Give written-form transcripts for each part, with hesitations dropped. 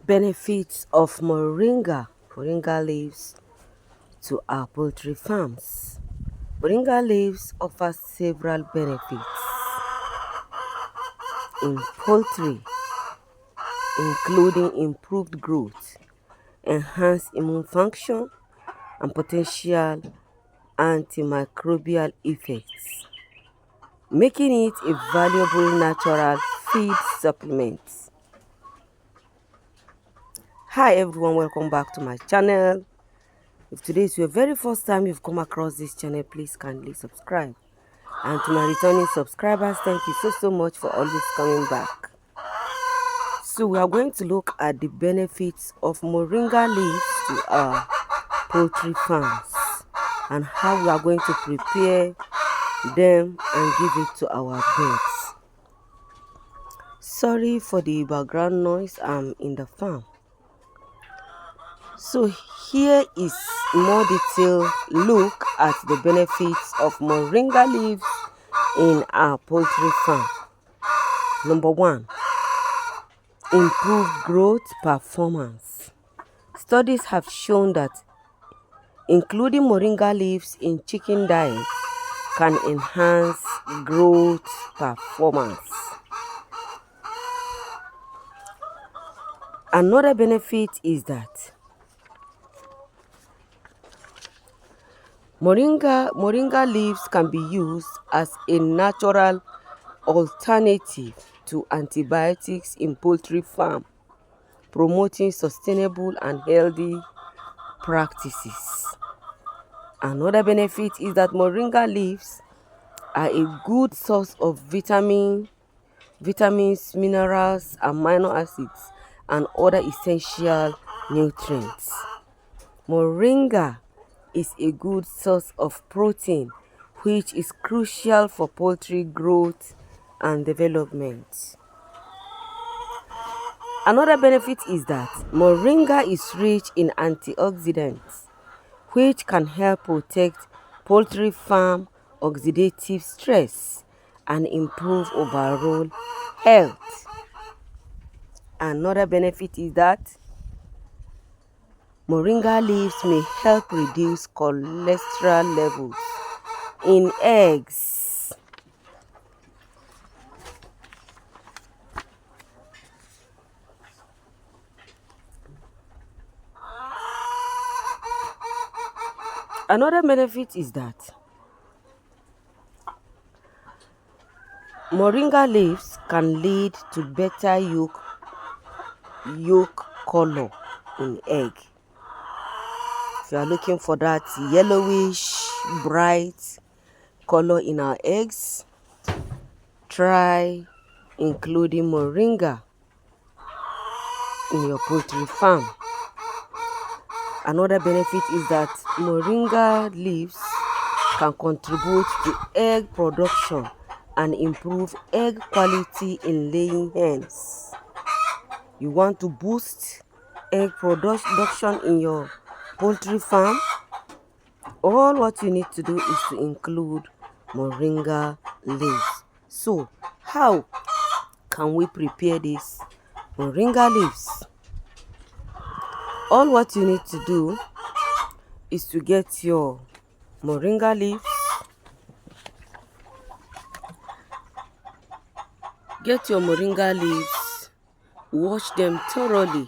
Benefits of moringa leaves to our poultry farms. Moringa leaves offer several benefits in poultry, including improved growth, enhanced immune function, and potential antimicrobial effects, making it a valuable natural feed supplement. Hi everyone, welcome back to my channel. If today is your very first time you've come across this channel, please kindly subscribe. And to my returning subscribers, thank you so much for always coming back. So we are going to look at the benefits of moringa leaves to our poultry farms and how we are going to prepare them and give it to our birds. Sorry for the background noise, I'm in the farm. So here is more detailed look at the benefits of moringa leaves in our poultry farm. Number 1, improved growth performance. Studies have shown that including moringa leaves in chicken diet can enhance growth performance. Another benefit is that moringa leaves can be used as a natural alternative to antibiotics in poultry farm, promoting sustainable and healthy practices. Another benefit is that moringa leaves are a good source of vitamins, minerals, amino acids, and other essential nutrients. Moringa is a good source of protein, which is crucial for poultry growth and development. Another benefit is that moringa is rich in antioxidants, which can help protect poultry farm oxidative stress and improve overall health. Another benefit is that moringa leaves may help reduce cholesterol levels in eggs. Another benefit is that moringa leaves can lead to better yolk color in egg. If you are looking for that yellowish bright color in our eggs, try including moringa in your poultry farm. Another benefit is that moringa leaves can contribute to egg production and improve egg quality in laying hens. You want to boost egg production in your poultry farm? All what you need to do is to include moringa leaves. So, how can we prepare this moringa leaves? All what you need to do is to get your moringa leaves, wash them thoroughly,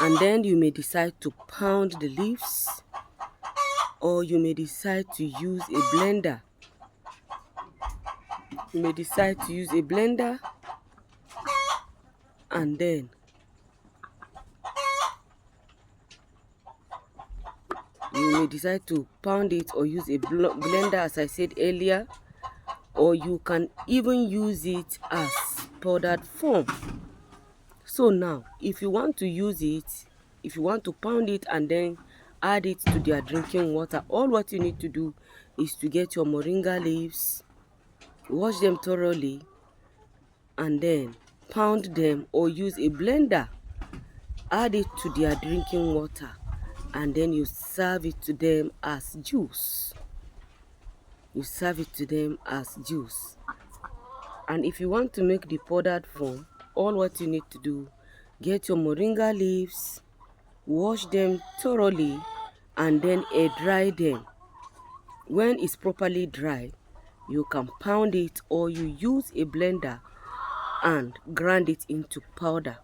and then you may decide to pound the leaves, or you may decide to use a blender. And then you may decide to pound it or use a blender, as I said earlier, or you can even use it as powdered form. So now, if you want to pound it and then add it to their drinking water, all what you need to do is to get your moringa leaves, wash them thoroughly, and then pound them or use a blender, add it to their drinking water, and then you serve it to them as juice. And if you want to make the powdered form, all what you need to do Get your moringa leaves, wash them thoroughly, and then air dry them. When it's properly dried, you can pound it or you use a blender and grind it into powder.